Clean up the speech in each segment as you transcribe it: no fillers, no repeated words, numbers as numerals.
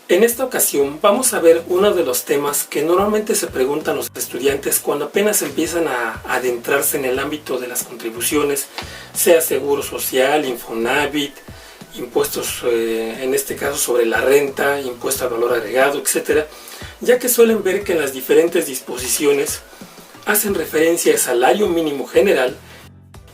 En esta ocasión vamos a ver uno de los temas que normalmente se preguntan los estudiantes cuando apenas empiezan a adentrarse en el ámbito de las contribuciones, sea Seguro Social, Infonavit, impuestos en este caso sobre la renta, impuesto al valor agregado, etc. Ya que suelen ver que en las diferentes disposiciones hacen referencia al salario mínimo general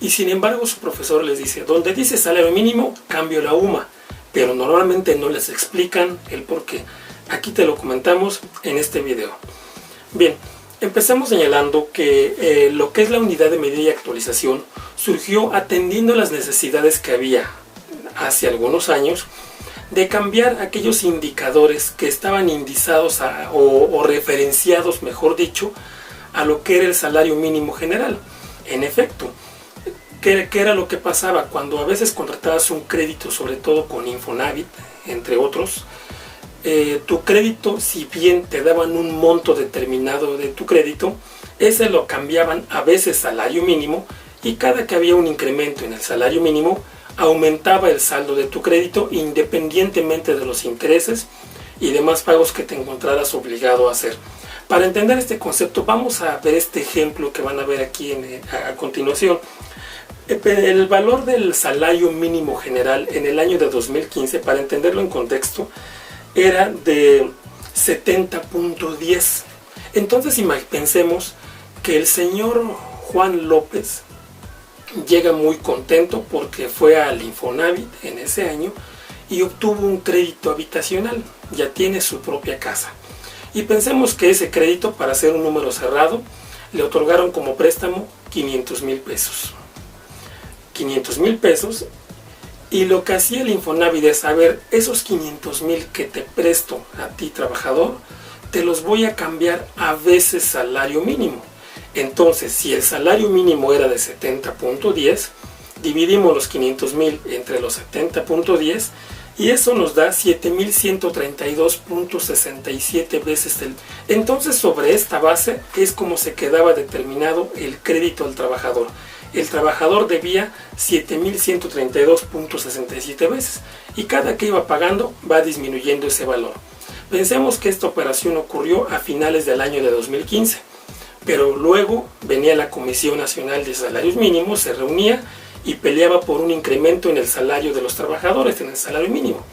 y sin embargo su profesor les dice, donde dice salario mínimo, cambio la UMA. Pero normalmente no les explican el por qué. Aquí te lo comentamos en este video. Bien, empezamos señalando que lo que es la unidad de medida y actualización surgió atendiendo las necesidades que había hace algunos años de cambiar aquellos indicadores que estaban indizados o referenciados, mejor dicho, a lo que era el salario mínimo general. En efecto, ¿qué era lo que pasaba? Cuando a veces contratabas un crédito, sobre todo con Infonavit, entre otros, tu crédito, si bien te daban un monto determinado de tu crédito, ese lo cambiaban a veces salario mínimo y cada que había un incremento en el salario mínimo, aumentaba el saldo de tu crédito independientemente de los intereses y demás pagos que te encontraras obligado a hacer. Para entender este concepto, vamos a ver este ejemplo que van a ver aquí a continuación. El valor del salario mínimo general en el año de 2015, para entenderlo en contexto, era de 70.10. Entonces pensemos que el señor Juan López llega muy contento porque fue al Infonavit en ese año y obtuvo un crédito habitacional, ya tiene su propia casa. Y pensemos que ese crédito, para hacer un número cerrado, le otorgaron como préstamo 500,000 pesos. 500,000 pesos, y lo que hacía el Infonavit es, a ver, esos 500,000 que te presto a ti trabajador, te los voy a cambiar a veces salario mínimo. Entonces, si el salario mínimo era de 70.10, dividimos los 500,000 entre los 70.10 y eso nos da 7,132.67 veces el... Entonces, sobre esta base es como se quedaba determinado el crédito al trabajador. El trabajador debía 7,132.67 veces y cada que iba pagando va disminuyendo ese valor. Pensemos que esta operación ocurrió a finales del año de 2015, pero luego venía la Comisión Nacional de Salarios Mínimos, se reunía y peleaba por un incremento en el salario de los trabajadores, en el salario mínimo.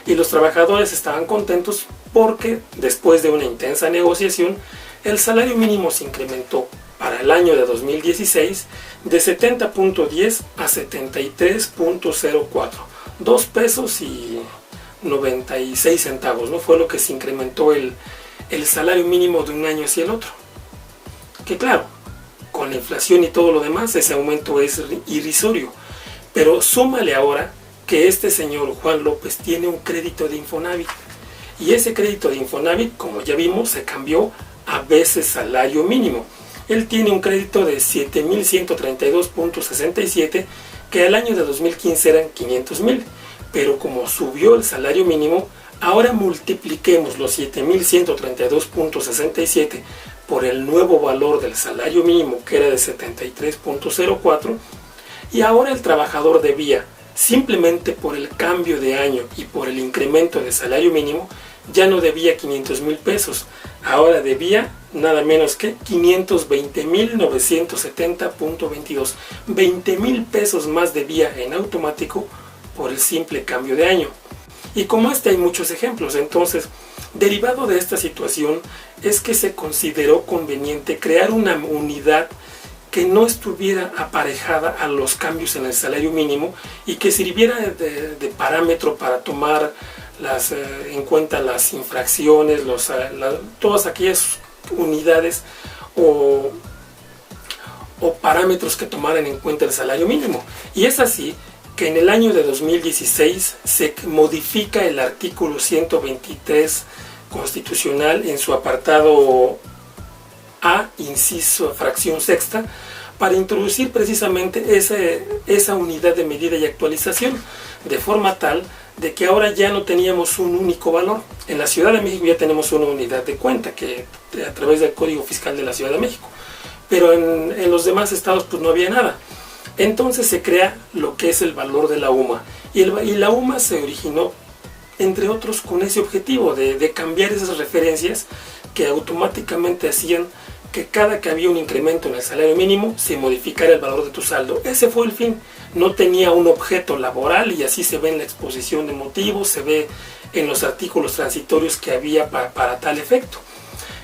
Y los trabajadores estaban contentos porque después de una intensa negociación, el salario mínimo se incrementó para el año de 2016 de 70.10 a 73.04, 2 pesos y 96 centavos, ¿no? Fue lo que se incrementó el salario mínimo de un año hacia el otro. Que claro, con la inflación y todo lo demás, ese aumento es irrisorio. Pero súmale ahora que este señor Juan López tiene un crédito de Infonavit. Y ese crédito de Infonavit, como ya vimos, se cambió a veces salario mínimo. Él tiene un crédito de 7,132.67, que al año de 2015 eran 500,000. Pero como subió el salario mínimo, ahora multipliquemos los 7,132.67 por el nuevo valor del salario mínimo, que era de 73.04, y ahora el trabajador debía, simplemente por el cambio de año y por el incremento de salario mínimo, ya no debía 500,000 pesos, ahora debía nada menos que 520,970.22, 20,000 pesos más debía en automático por el simple cambio de año. Y como hay muchos ejemplos. Entonces, derivado de esta situación es que se consideró conveniente crear una unidad que no estuviera aparejada a los cambios en el salario mínimo y que sirviera de parámetro para tomar en cuenta las infracciones, todas aquellas unidades o parámetros que tomaran en cuenta el salario mínimo. Y es así que en el año de 2016 se modifica el artículo 123 constitucional en su apartado A, inciso, fracción sexta, para introducir precisamente esa unidad de medida y actualización, de forma tal de que ahora ya no teníamos un único valor. En la Ciudad de México ya tenemos una unidad de cuenta que a través del Código Fiscal de la Ciudad de México, pero en los demás estados pues no había nada. Entonces se crea lo que es el valor de la UMA, y la UMA se originó entre otros con ese objetivo de cambiar esas referencias que automáticamente hacían que cada que había un incremento en el salario mínimo se modificara el valor de tu saldo. Ese fue el fin. No tenía un objeto laboral, y así se ve en la exposición de motivos, se ve en los artículos transitorios que había para tal efecto.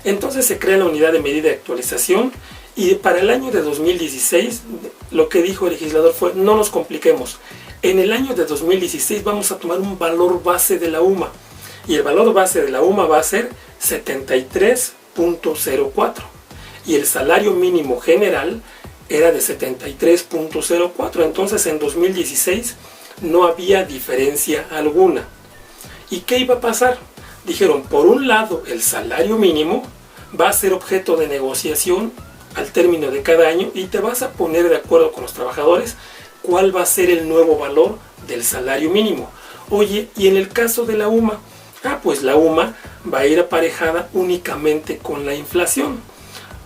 Entonces se crea la unidad de medida de actualización, y para el año de 2016 lo que dijo el legislador fue: no nos compliquemos, en el año de 2016 vamos a tomar un valor base de la UMA, y el valor base de la UMA va a ser 73.04, y el salario mínimo general era de 73.04. Entonces en 2016 no había diferencia alguna. ¿Y qué iba a pasar? Dijeron, por un lado, el salario mínimo va a ser objeto de negociación al término de cada año, y te vas a poner de acuerdo con los trabajadores cuál va a ser el nuevo valor del salario mínimo. Oye, y en el caso de la UMA, pues la UMA va a ir aparejada únicamente con la inflación,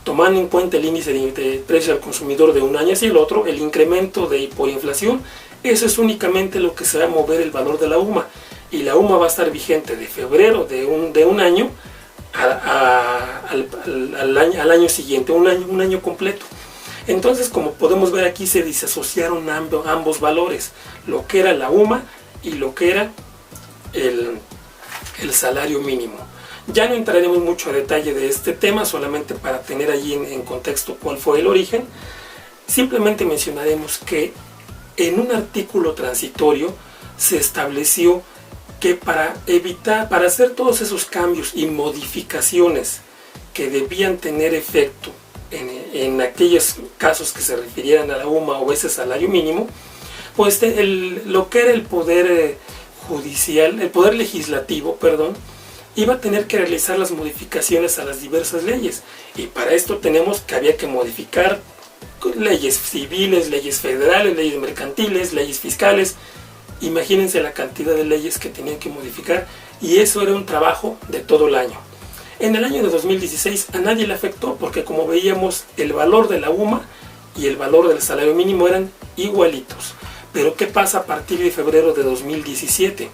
tomando en cuenta el índice de precio al consumidor de un año hacia el otro, el incremento de hiperinflación. Eso es únicamente lo que se va a mover el valor de la UMA, y la UMA va a estar vigente de febrero de un año al año siguiente, un año completo. Entonces, como podemos ver aquí, se disasociaron ambos valores, lo que era la UMA y lo que era el salario mínimo. Ya no entraremos mucho a detalle de este tema, solamente para tener allí en contexto cuál fue el origen. Simplemente mencionaremos que en un artículo transitorio se estableció que para hacer todos esos cambios y modificaciones que debían tener efecto en aquellos casos que se refirieran a la UMA o ese salario mínimo, pues lo que era el poder judicial, el poder legislativo, iba a tener que realizar las modificaciones a las diversas leyes, y para esto tenemos que había que modificar leyes civiles, leyes federales, leyes mercantiles, leyes fiscales. Imagínense la cantidad de leyes que tenían que modificar, y eso era un trabajo de todo el año. En el año de 2016 a nadie le afectó, porque como veíamos, el valor de la UMA y el valor del salario mínimo eran igualitos. Pero ¿qué pasa a partir de febrero de 2017?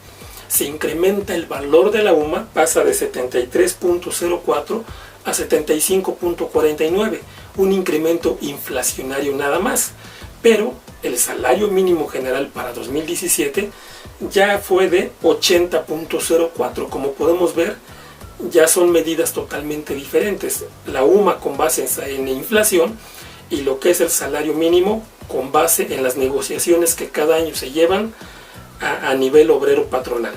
Se incrementa el valor de la UMA, pasa de 73.04 a 75.49, un incremento inflacionario nada más. Pero el salario mínimo general para 2017 ya fue de 80.04. Como podemos ver, ya son medidas totalmente diferentes. La UMA con base en inflación, y lo que es el salario mínimo con base en las negociaciones que cada año se llevan a nivel obrero patronal.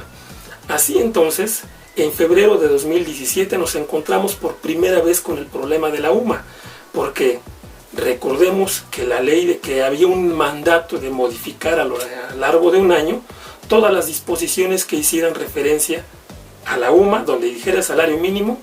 Así entonces, en febrero de 2017 nos encontramos por primera vez con el problema de la UMA, porque recordemos que la ley de que había un mandato de modificar a lo largo de un año todas las disposiciones que hicieran referencia a la UMA, donde dijera salario mínimo,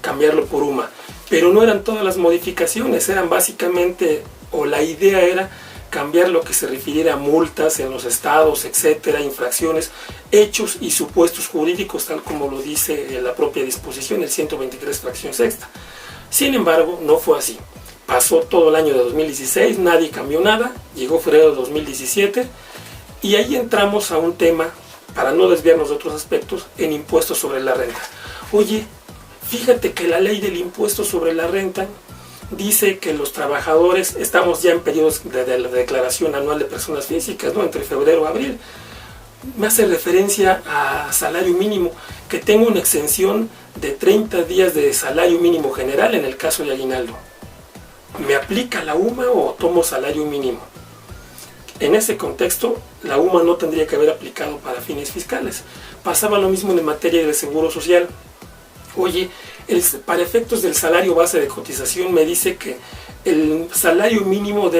cambiarlo por UMA. Pero no eran todas las modificaciones, eran básicamente, o la idea era cambiar lo que se refiriera a multas en los estados, etcétera, infracciones, hechos y supuestos jurídicos, tal como lo dice la propia disposición, el 123 fracción sexta. Sin embargo, no fue así. Pasó todo el año de 2016, nadie cambió nada, llegó febrero de 2017, y ahí entramos a un tema, para no desviarnos de otros aspectos, en impuestos sobre la renta. Oye, fíjate que la ley del impuesto sobre la renta dice que los trabajadores, estamos ya en periodos de la declaración anual de personas físicas, entre febrero y abril, me hace referencia a salario mínimo, que tengo una exención de 30 días de salario mínimo general en el caso de aguinaldo. ¿Me aplica la UMA o tomo salario mínimo? En ese contexto, la UMA no tendría que haber aplicado para fines fiscales. Pasaba lo mismo en materia de seguro social. Oye, para efectos del salario base de cotización me dice que el salario mínimo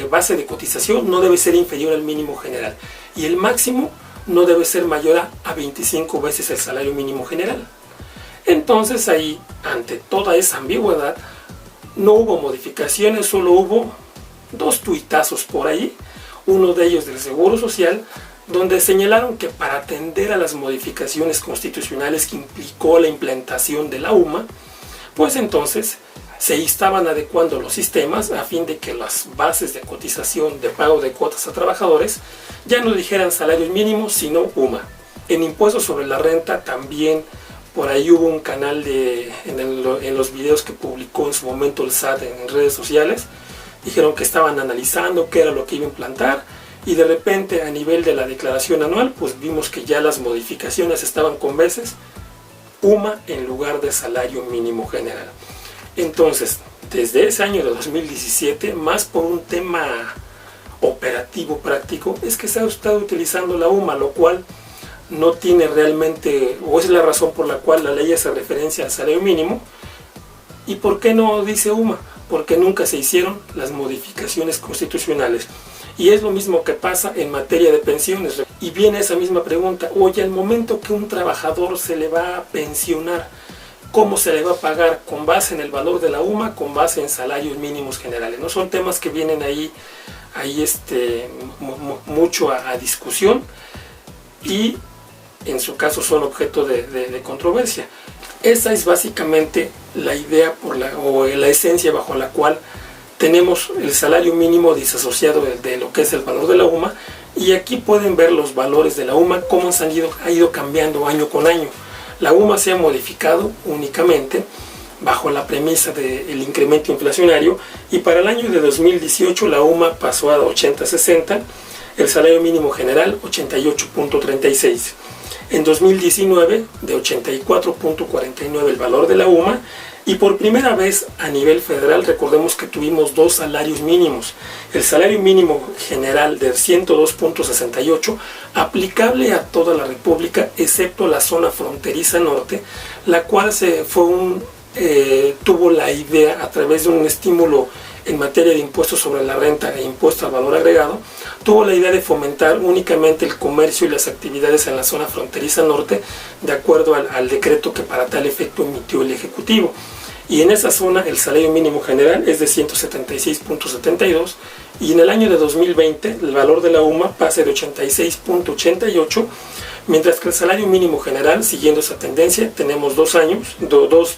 base de cotización no debe ser inferior al mínimo general, y el máximo no debe ser mayor a 25 veces el salario mínimo general. Entonces ahí, ante toda esa ambigüedad, no hubo modificaciones, solo hubo dos tuitazos por ahí, uno de ellos del Seguro Social, donde señalaron que para atender a las modificaciones constitucionales que implicó la implantación de la UMA, pues entonces se estaban adecuando los sistemas a fin de que las bases de cotización de pago de cuotas a trabajadores ya no dijeran salarios mínimos, sino UMA. En impuestos sobre la renta también, por ahí hubo un canal en los videos que publicó en su momento el SAT en redes sociales, dijeron que estaban analizando qué era lo que iba a implantar, y de repente a nivel de la declaración anual pues vimos que ya las modificaciones estaban con veces UMA en lugar de salario mínimo general. Entonces, desde ese año de 2017, más por un tema operativo práctico, es que se ha estado utilizando la UMA, lo cual no tiene realmente, o es la razón por la cual la ley hace referencia al salario mínimo. ¿Y por qué no dice UMA? Porque nunca se hicieron las modificaciones constitucionales. Y es lo mismo que pasa en materia de pensiones. Y viene esa misma pregunta: oye, al momento que un trabajador se le va a pensionar, ¿cómo se le va a pagar? ¿Con base en el valor de la UMA? ¿Con base en salarios mínimos generales? No son temas que vienen ahí mucho a discusión, y en su caso son objeto de controversia. Esa es básicamente la idea o la esencia bajo la cual tenemos el salario mínimo disasociado de lo que es el valor de la UMA, y aquí pueden ver los valores de la UMA, cómo ha ido cambiando año con año. La UMA se ha modificado únicamente bajo la premisa del incremento inflacionario, y para el año de 2018 la UMA pasó a 80.60, el salario mínimo general 88.36. En 2019 de 84.49 el valor de la UMA, y por primera vez a nivel federal recordemos que tuvimos dos salarios mínimos: el salario mínimo general de 102.68, aplicable a toda la República excepto la zona fronteriza norte, la cual tuvo la idea, a través de un estímulo en materia de impuestos sobre la renta e impuesto al valor agregado, tuvo la idea de fomentar únicamente el comercio y las actividades en la zona fronteriza norte, de acuerdo al decreto que para tal efecto emitió el Ejecutivo. Y en esa zona el salario mínimo general es de 176.72, y en el año de 2020 el valor de la UMA pasa de 86.88, mientras que el salario mínimo general, siguiendo esa tendencia, tenemos dos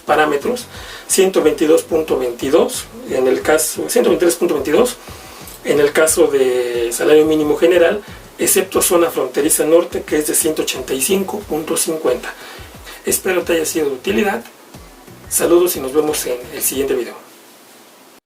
parámetros: 122.22 en el caso, 123.22 en el caso de salario mínimo general, excepto zona fronteriza norte, que es de 185.50. Espero te haya sido de utilidad. Saludos y nos vemos en el siguiente video.